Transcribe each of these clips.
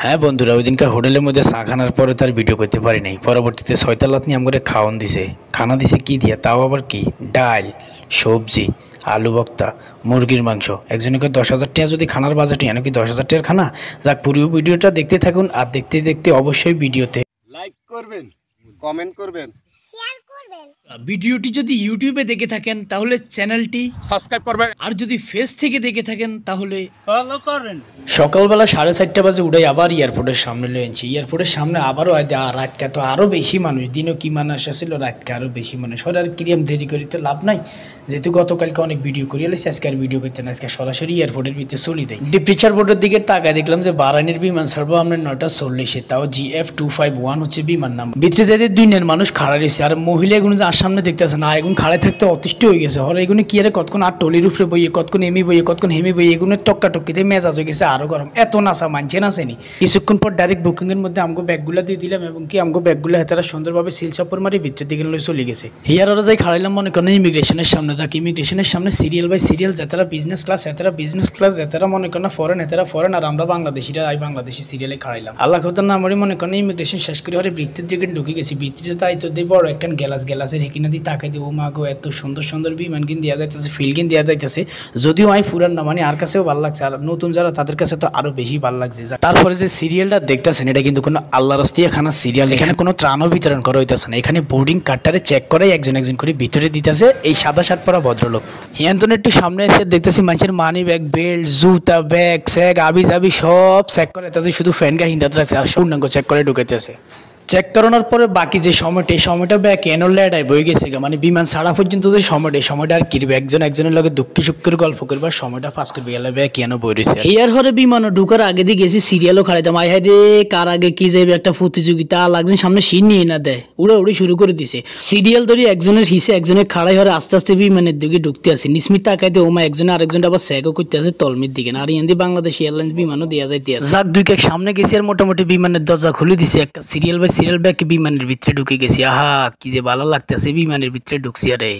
হ্যাঁ বন্ধুরা, ওই দিনকার হোটেলের মধ্যে চা খানার পরে তার ভিডিও করতে পারি নাই। পরবর্তীতে ছয়তালাত নিয়ে আমাকে খাওয়ান দিছে। খানা দিছে কি দিয়ে, তাও আবার কি ডাল, সবজি, আলু ভর্তা, মুরগির মাংস। একজনকে 10,000 টাকা যদি খানার বাজেট হয়, নাকি 10,000 টাকার খানা। যাক, পুরো ভিডিওটা দেখতে থাকুন, আর দেখতে দেখতে অবশ্যই ভিডিওতে লাইক করবেন, কমেন্ট করবেন, শেয়ার করবেন। ভিডিওটি যদি ইউটিউবে দেখে থাকেন তাহলে চ্যানেলটি সাবস্ক্রাইব করবেন। আর যদি ফেস থেকে দেখে থাকেন তাহলে ফলো করেন। সকালবেলা 4:30 বাজে উঠাই আবার এয়ারপোর্টের সামনে লয়ে আনছি। এয়ারপোর্টের সামনে আবারও রাতকে তো আরও বেশি মানুষ, দিনও কি মানুষ আসছিল, রাতকে আরও বেশি মানুষ। ওর আর কিরিয়াম দেরি করি তো লাভ নাই, যেহেতু গতকালকে অনেক ভিডিও করি এলেছি, আজকে আর ভিডিও করতে না, আজকে সরাসরি এয়ারপোর্টের ভিতরে চলি দেয়। ডিপ্রিচার বোর্ডের দিকে তাকায় দেখলাম যে বারানির বিমান ছাড়বো আমরা 9:40, তাও GF251 হচ্ছে বিমান নাম। ভিতরে যাদের 2 নের মানুষ খাড়া রয়েছে, আর মহিলা এগুলো যে আর সামনে দেখতেছে না, এগুলো খাড়ায় থাকতে অতিষ্ঠ হয়ে গেছে। হর এগুলো কি আরে কতক্ষণ আর টলির উপরে বইয়ে, কতক্ষণ এমি বইয়ে, কতক্ষণ হেমি বইয়ে, এগুলো টক্কা টক্কিতে মেজাজ হয়ে গেছে আরো গরম। এত নাচা মানছে নাচেনি। কিছুক্ষণ পর ডাইরেক্ট বুকিং এর মধ্যে আমাকে ব্যাগগুলো দিয়ে দিলাম, এবং কি আমাকে ব্যাগগুলো হাতে সুন্দরভাবে সিল চাপড় মারি ভিতরের দিকে লয়ে চলে গেছে। হিয়ার ওরা যাই খাড়াইলাম মনে করেন ইমিগ্রেশনের সামনে। থাকি ইমিগ্রেশনের সামনে সিরিয়াল বাই সিরিয়াল, যাতারা বিজনেস ক্লাস, এতারা বিজনেস ক্লাস, যাতারা মনে করেন ফরেন, এতারা ফরেন, আর আমরা বাংলাদেশিরা বাংলাদেশি সিরিয়ালে খাড়াইলাম। আল্লাহ খোদার নাম মনে করেন ইমিগ্রেশন শেষ করে হরে বৃত্তির দিকে ঢুকে গেছি। বৃত্তিতে তাই তো দিয়ে বড় একখান গ্যালাসের হেকিনা দিয়ে তাকাই দিয়ে, ও মা গো, এত সুন্দর সুন্দর বিমান কিন দেওয়া যাইতেছে, ফিল কিন দেওয়া যাইতেছে। যদিও ফুরান না, মানে আর কাছেও ভালো লাগছে, আর নতুন যারা তাদের কাছে তো আরো বেশি ভালো লাগছে। তারপরে যে সিরিয়ালটা দেখতেছেন, এটা কিন্তু কোনো আল্লাহ রস্তিয়া খানা সিরিয়াল। এখানে কোনো ত্রাণও বিতরণ করা হইতেছে না, এখানে বোর্ডিং কার্ডটারে চেক করে একজন একজন করে ভিতরে দিতেছে এই সাদা শার্ট পরা ভদ্রলোক। হিয়ান্তন একটু সামনে এসে দেখতেছি মানুষের মানি ব্যাগ, বেল্ট, জুতা, ব্যাগ, স্যাগ, আবি জাবি সব চেক করে, তাতে শুধু ফ্যানকে হিন্দাতে রাখছে আর পূর্ণাঙ্গ চেক করে ঢুকাইতেছে। চেক করানোর পরে বাকি যে সময়টা, এই সময়টা ব্যাগ এনো লেডায় বই গেছে, মানে বিমান ছাড়া পর্যন্ত যে সময়টা, এই সময়টা আর কিরবে একজনের লগে দুঃখী সুখের গল্প করবার সময়টা পাস করবে গেলে ব্যাগ এনো বই রয়েছে। এর হরে বিমানও ঢুকার আগে দিয়ে গেছি সিরিয়ালও খাড়াইতাম। আয় রে, কার আগে কি যাবে একটা প্রতিযোগিতা লাগছে, সামনে সিন নিয়ে না দেয়, উড়ি শুরু করে দিছে। সিরিয়াল ধরি একজনের হিসে একজনের খাড়াই হরে আস্তে আস্তে বিমানের দিকে ঢুকতে আসে। নিসমিত তাকাইতে ওমা একজনে আরেকজনটা আবার স্যাগও করতে আসে তলমির দিকে না, আর ইয়ান্দি বাংলাদেশ এয়ারলাইন্স বিমানও দেওয়া যাইতে আছে। যাক, 2 কেক সামনে গেছি আর মোটামুটি বিমানের দরজা খুলে দিছে। একটা সিরিয়াল বাই সিরিয়াল ব্যাগ বিমানের ভিতরে ঢুকে গেছি। আহা, কি যে ভালো লাগতেছে, বিমানের ভিতরে ঢুকছি। আরে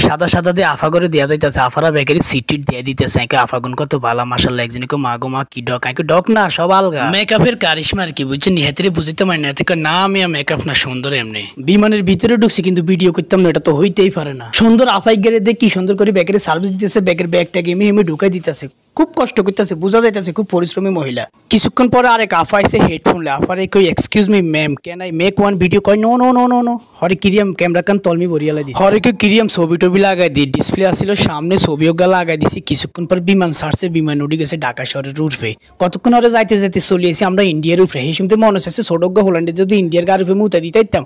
সাদা সাদা দিয়ে আফা করে দেওয়া যাইতেছে, আফারা ব্যাগের সিট দিয়ে দিতেছে। আফাগুন কত ভালো মাসাল্লাহ। একজনকে মা গো মা, কি ডক, ডক না সব আলগা। মেকআপের কারিশমা আর কি বুঝছেন, নিহাতেরে বুঝতে পারি না, না আমি মেকআপ না, সুন্দর এমনি। বিমানের ভিতরে ঢুকছি কিন্তু ভিডিও করতাম না, এটা তো হইতেই পারে না। সুন্দর আফাই গেলে দেখ কি সুন্দর করে ব্যাগের সার্ভিস দিতেছে, ব্যাগের ব্যাগটাকে এমনি ঢুকাই দিতেছে। খুব কষ্ট করতেছে, বোঝা যাইতেছে খুব পরিশ্রমী মহিলা। কিছুক্ষণ পরে আরেক আফা এসে হেডফোন লে, আফারে কই excuse me ma'am, can I make one video? কয় no no no no no. হরে কিরিয়াম ক্যামেরা কান তলমি বরিয়ালা দিছি। হরে কে কিরিয়াম ছবি টবি লাগাই দি, ডিসপ্লে আসছিল সামনে, ছবিও গা লাগাই দিছি। কিছুক্ষণ পর বিমান ছাড়ছে, বিমান উঠে গেছে ঢাকা শহরের রুফে। কতক্ষণ হরে যাইতে যাইতে চলে এসেছি আমরা ইন্ডিয়ার উপরে। এই শুনতে মনে হচ্ছে ছোটগা হোল্যান্ডে যদি ইন্ডিয়ার গাড়ি উপরে মুতে দিতাম,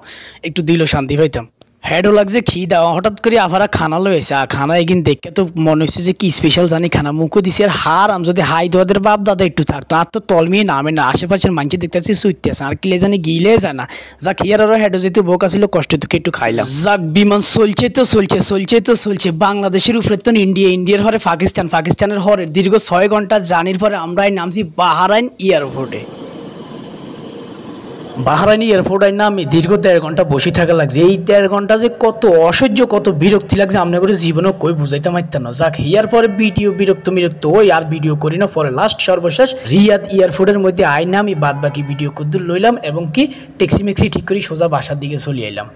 একটু দিল শান্তি পাইতাম। হেডও লাগছে খিদা, হঠাৎ করে আফারা খানা লয়েছে। আর খানা এগিন দেখে তো মনে হচ্ছে যে কি স্পেশাল জানি খানা, মুখও দিছি। আর হার আম যদি হাই দোয়াদের বাপ দাদা একটু থাকতো, আর তো তলমিয়ে নামে না, আশেপাশের মানুষের দেখতেছি সুইতেছে, আর কিলে জানি গিলে যায় না। যাক, হিয়ার আরো হেডও যেহেতু বোক আসছিল, কষ্ট তোকে একটু খাইলাম। যাক, বিমান চলছে বাংলাদেশের উপরে তো ইন্ডিয়া, ইন্ডিয়ার হরে পাকিস্তান, পাকিস্তানের হরে দীর্ঘ 6 ঘন্টা জার্নির পরে আমরা নামছি বাহরাইন এয়ারপোর্টে। বাহরাইন এয়ারপোর্টে নামে দীর্ঘ 1.5 ঘন্টা বসে থাকা লাগছে। এই 1.5 ঘন্টা যে কত অসহ্য, কত বিরক্তি লাগছে, আমরা করে জীবনও কই বুঝাইতে পারতাম না। যাক, হিয়ার পরে ভিডিও বিরক্ত ওই আর ভিডিও করি না। পরে লাস্ট সর্বশেষ রিয়াদ এয়ারপোর্টের মধ্যে আইনা আমি বাদ বাকি ভিডিও করতে লইলাম, এবং কি ট্যাক্সি ম্যাক্সি ঠিক করে সোজা বাসার দিকে চলে এলাম।